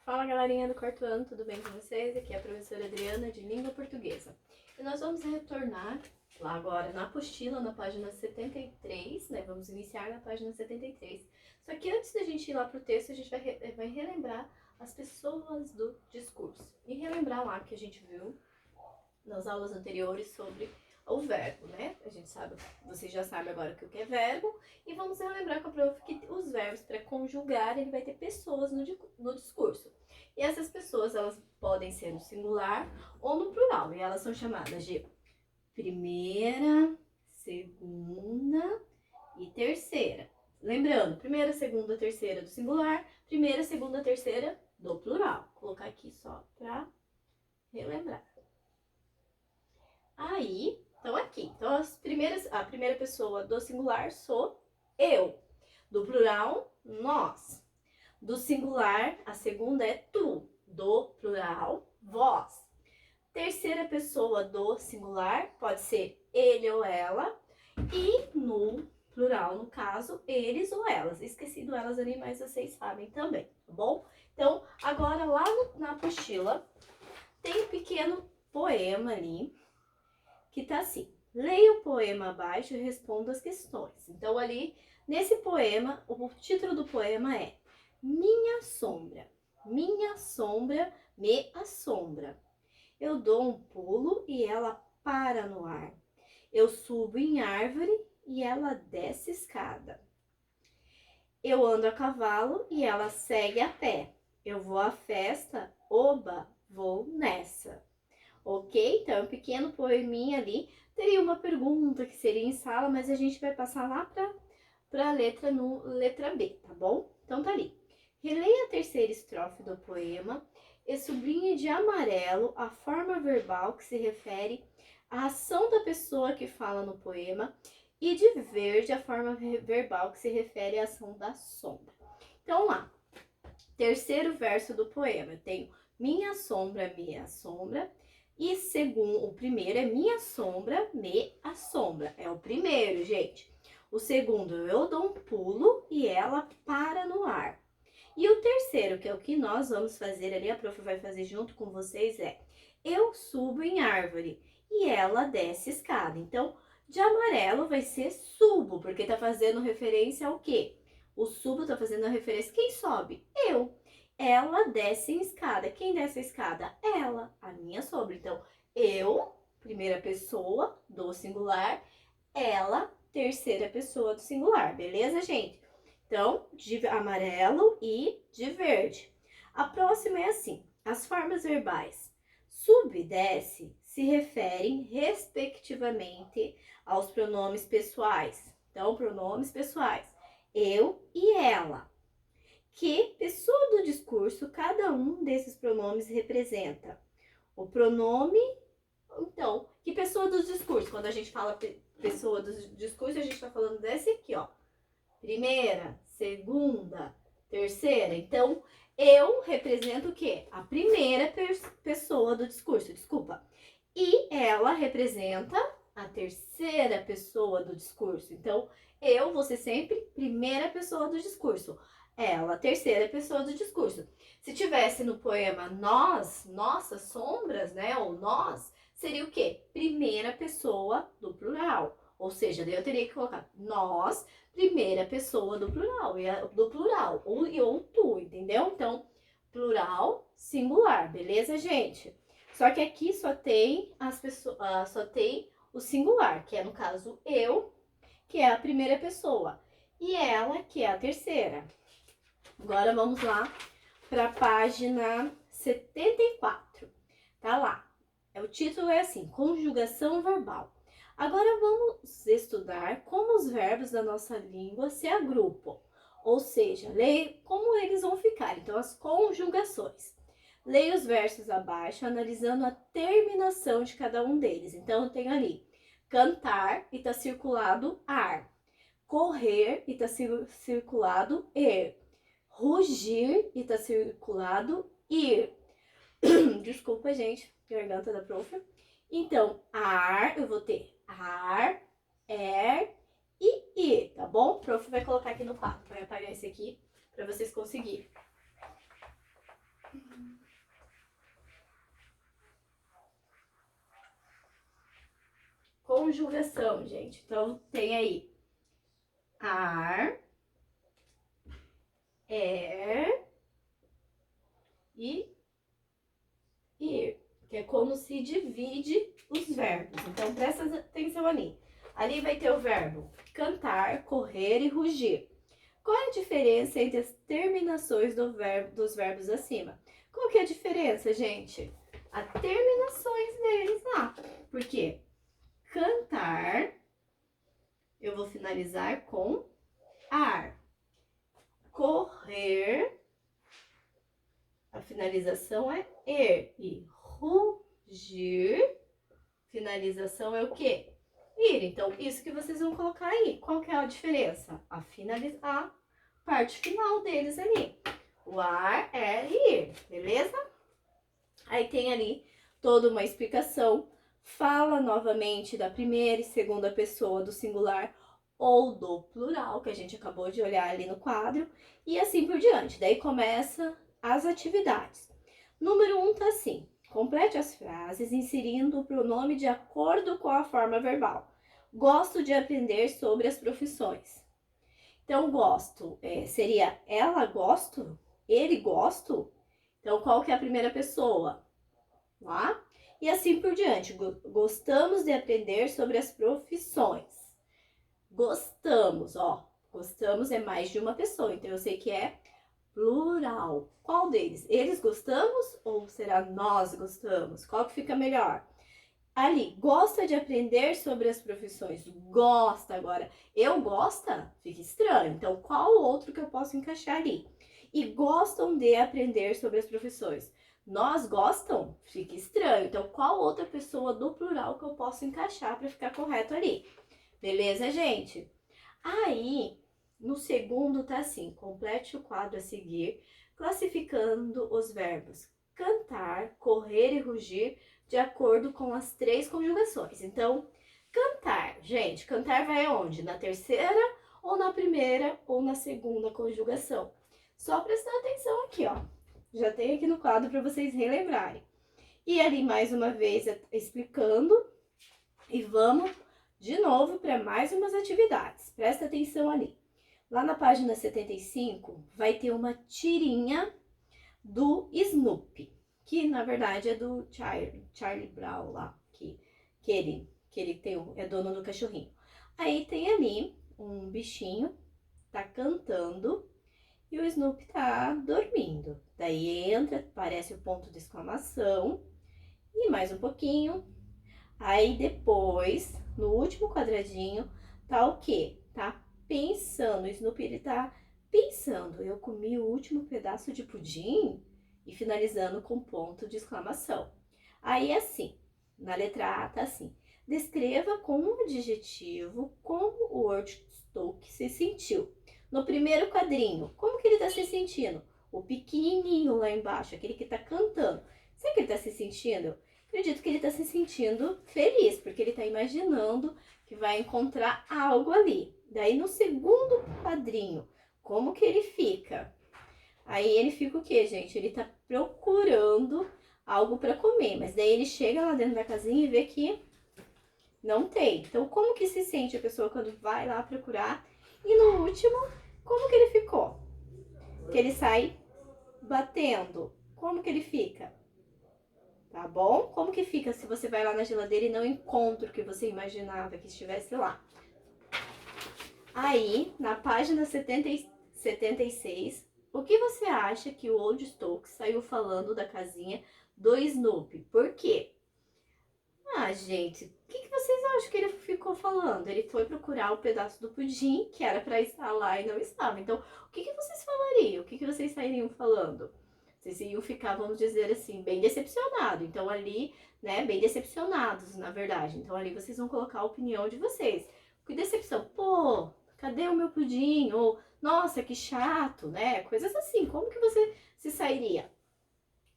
Fala galerinha do quarto ano, tudo bem com vocês? Aqui é a professora Adriana de Língua Portuguesa. E nós vamos retornar lá agora na apostila, na página 73, né? Vamos iniciar na página 73. Só que antes da gente ir lá pro texto, a gente vai relembrar as pessoas do discurso. E relembrar lá que a gente viu nas aulas anteriores sobre o verbo, né? A gente sabe, vocês já sabem agora o que é verbo. E vamos relembrar com a prof que os verbos para conjugar, ele vai ter pessoas no discurso. E essas pessoas, elas podem ser no singular ou no plural. E elas são chamadas de primeira, segunda e terceira. Lembrando, primeira, segunda, terceira do singular, primeira, segunda, terceira do plural. Vou colocar aqui só para relembrar. Aí, então aqui. Então a primeira pessoa do singular sou eu. Do plural, nós. Do singular, a segunda é tu. Do plural, vós. Terceira pessoa do singular pode ser ele ou ela. E no plural, no caso, eles ou elas. Esqueci do elas ali, mas vocês sabem também, tá bom? Então, agora lá na apostila, tem um pequeno poema ali, que tá assim: leia o poema abaixo e responda as questões. Então, ali, nesse poema, o título do poema é Minha Sombra. Minha sombra me assombra. Eu dou um pulo e ela para no ar. Eu subo em árvore e ela desce escada. Eu ando a cavalo e ela segue a pé. Eu vou à festa, oba, vou nessa. Ok? Então, é um pequeno poeminha ali. Teria uma pergunta que seria em sala, mas a gente vai passar lá para a letra B, tá bom? Então, tá ali. Releia a terceira estrofe do poema e sublinhe de amarelo a forma verbal que se refere à ação da pessoa que fala no poema e de verde a forma verbal que se refere à ação da sombra. Então, lá. Terceiro verso do poema. Eu tenho minha sombra me assombra. E segundo, o primeiro é minha sombra me assombra. É o primeiro, gente. O segundo, eu dou um pulo e ela para no ar. E o terceiro, que é o que nós vamos fazer ali, a prof vai fazer junto com vocês, é eu subo em árvore e ela desce escada. Então, de amarelo vai ser subo, porque tá fazendo referência ao quê? O subo tá fazendo a referência, quem sobe? Eu. Ela desce em escada. Quem desce a escada? Ela, a minha sombra. Então, eu, primeira pessoa do singular, ela, terceira pessoa do singular. Beleza, gente? Então, de amarelo e de verde. A próxima é assim: as formas verbais sub e desce se referem, respectivamente, aos pronomes pessoais. Então, pronomes pessoais: eu e ela. Que pessoa do discurso cada um desses pronomes representa? O pronome, então, que pessoa do discurso? Quando a gente fala pessoa do discurso, a gente está falando desse aqui, ó. Primeira, segunda, terceira. Então, eu represento o quê? A primeira pessoa do discurso, desculpa. E ela representa a terceira pessoa do discurso. Então, eu vou ser sempre primeira pessoa do discurso. Ela, terceira pessoa do discurso. Se tivesse no poema nós, nossas sombras, né? Ou nós, seria o quê? Primeira pessoa do plural. Ou seja, daí eu teria que colocar nós, primeira pessoa do plural. Ou tu, entendeu? Então, plural, singular, beleza, gente? Só que aqui só tem as pessoas, só tem o singular, que é no caso eu, que é a primeira pessoa, e ela, que é a terceira. Agora vamos lá para a página 74. Tá lá. O título é assim: conjugação verbal. Agora vamos estudar como os verbos da nossa língua se agrupam, ou seja, como eles vão ficar. Então, as conjugações. Leia os versos abaixo, analisando a terminação de cada um deles. Então, eu tenho ali cantar e tá circulado ar, correr e tá circulado er, rugir e tá circulado ir. Desculpa, gente, garganta da prof. Então, ar, eu vou ter ar, e ir, tá bom? O prof vai colocar aqui no quadro, vai apagar esse aqui para vocês conseguirem. Conjugação, gente. Então, tem aí ar, e ir, que é como se divide os verbos. Então, presta atenção ali. Ali vai ter o verbo cantar, correr e rugir. Qual é a diferença entre as terminações dos verbos acima? Qual que é a diferença, gente? As terminações deles lá. Por quê? Cantar, eu vou finalizar com ar. Correr, a finalização é er. E rugir, finalização é o quê? Ir. Então, isso que vocês vão colocar aí. Qual que é a diferença? A parte final deles ali. O ar é ir, beleza? Aí tem ali toda uma explicação. Fala novamente da primeira e segunda pessoa do singular ou do plural, que a gente acabou de olhar ali no quadro. E assim por diante. Daí começa as atividades. Número 1 tá assim. Complete as frases inserindo o pronome de acordo com a forma verbal. Gosto de aprender sobre as profissões. Então, gosto seria ela gosto, ele gosto. Então, qual que é a primeira pessoa? Lá? E assim por diante. Gostamos de aprender sobre as profissões. Gostamos, ó. Gostamos é mais de uma pessoa, então eu sei que é plural. Qual deles? Eles gostamos ou será nós gostamos? Qual que fica melhor? Ali, gosta de aprender sobre as profissões. Gosta agora. Eu gosta? Fica estranho. Então, qual outro que eu posso encaixar ali? E gostam de aprender sobre as profissões. Nós gostam? Fica estranho. Então, qual outra pessoa do plural que eu posso encaixar para ficar correto ali? Beleza, gente? Aí, no segundo tá assim, complete o quadro a seguir, classificando os verbos cantar, correr e rugir de acordo com as 3 conjugações. Então, cantar, gente, cantar vai aonde? Na terceira, ou na primeira, ou na segunda conjugação. Só prestar atenção aqui, ó. Já tem aqui no quadro para vocês relembrarem. E ali, mais uma vez, explicando. E vamos de novo para mais umas atividades. Presta atenção ali. Lá na página 75 vai ter uma tirinha do Snoopy, que na verdade é do Charlie Brown lá, que ele é dono do cachorrinho. Aí tem ali um bichinho, tá cantando e o Snoopy tá dormindo. Daí entra, aparece o ponto de exclamação e mais um pouquinho. Aí depois, no último quadradinho, tá o quê? Tá pensando. O Snoopy, ele tá pensando. Eu comi o último pedaço de pudim? E finalizando com ponto de exclamação. Aí assim, na letra A tá assim. Descreva com um adjetivo como o Woodstock se sentiu. No primeiro quadrinho, como que ele tá se sentindo? O pequenininho lá embaixo, aquele que tá cantando. Sabe que ele tá se sentindo? Acredito que ele está se sentindo feliz, porque ele está imaginando que vai encontrar algo ali. Daí no segundo quadrinho, como que ele fica? Aí ele fica o quê, gente? Ele está procurando algo para comer, mas daí ele chega lá dentro da casinha e vê que não tem. Então, como que se sente a pessoa quando vai lá procurar? E no último, como que ele ficou? Que ele sai batendo. Como que ele fica? Tá bom? Como que fica se você vai lá na geladeira e não encontra o que você imaginava que estivesse lá? Aí, na página 76, o que você acha que o Old Stokes saiu falando da casinha do Snoopy? Por quê? Ah, gente, o que vocês acham que ele ficou falando? Ele foi procurar o pedaço do pudim que era para estar lá e não estava. Então, o que vocês falariam? O que vocês sairiam falando? Vocês iam ficar, vamos dizer assim, bem decepcionados. Então, ali, né, bem decepcionados, na verdade. Então, ali vocês vão colocar a opinião de vocês. Que decepção. Pô, cadê o meu pudim? Ou, nossa, que chato, né? Coisas assim. Como que você se sairia?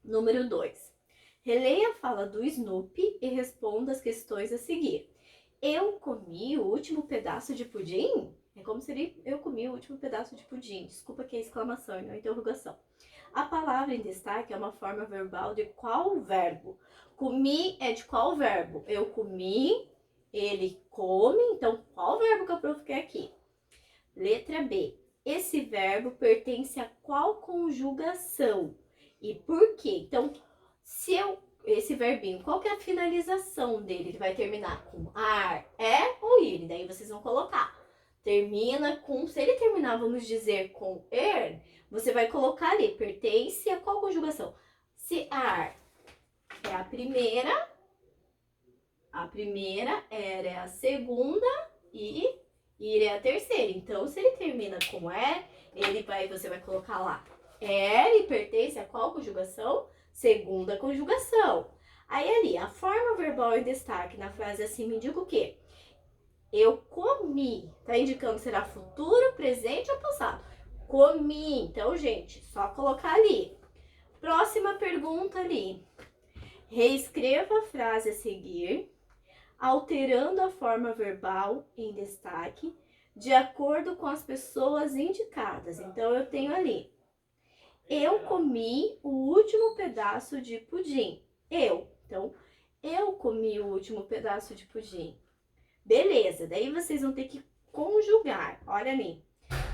Número 2. Releia a fala do Snoopy e responda as questões a seguir. Eu comi o último pedaço de pudim? É como se eu comi o último pedaço de pudim. Desculpa que é exclamação e não interrogação. A palavra em destaque é uma forma verbal de qual verbo? Comi é de qual verbo? Eu comi, ele come, então qual verbo que a prof quer aqui? Letra B. Esse verbo pertence a qual conjugação? E por quê? Então, esse verbinho, qual que é a finalização dele? Ele vai terminar com ar, é ou ir? Daí vocês vão colocar. Termina com, se ele terminar, vamos dizer, com er, você vai colocar ali, pertence a qual conjugação? Se ar é a primeira, er é a segunda e ir é a terceira. Então, se ele termina com você vai colocar lá. Er e pertence a qual conjugação? Segunda conjugação. Aí ali, a forma verbal em destaque na frase assim me indica o quê? Eu comi. Tá indicando será futuro, presente ou passado? Comi. Então, gente, só colocar ali. Próxima pergunta ali. Reescreva a frase a seguir, alterando a forma verbal em destaque, de acordo com as pessoas indicadas. Então, eu tenho ali. Eu comi o último pedaço de pudim. Então, eu comi o último pedaço de pudim. Beleza, daí vocês vão ter que conjugar. Olha ali.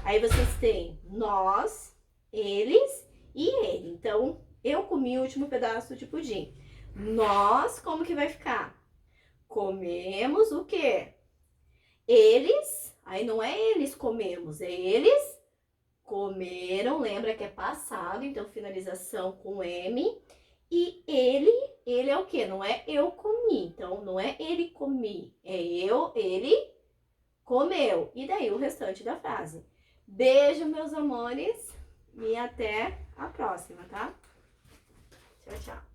Aí vocês têm nós, eles e ele. Então, eu comi o último pedaço de pudim. Nós, como que vai ficar? Comemos o quê? Eles, aí não é eles comemos, é eles comeram, lembra que é passado, então finalização com M. E ele é o quê? Não é eu comi, então não é ele comi, é ele comeu. E daí o restante da frase. Beijo, meus amores, e até a próxima, tá? Tchau, tchau.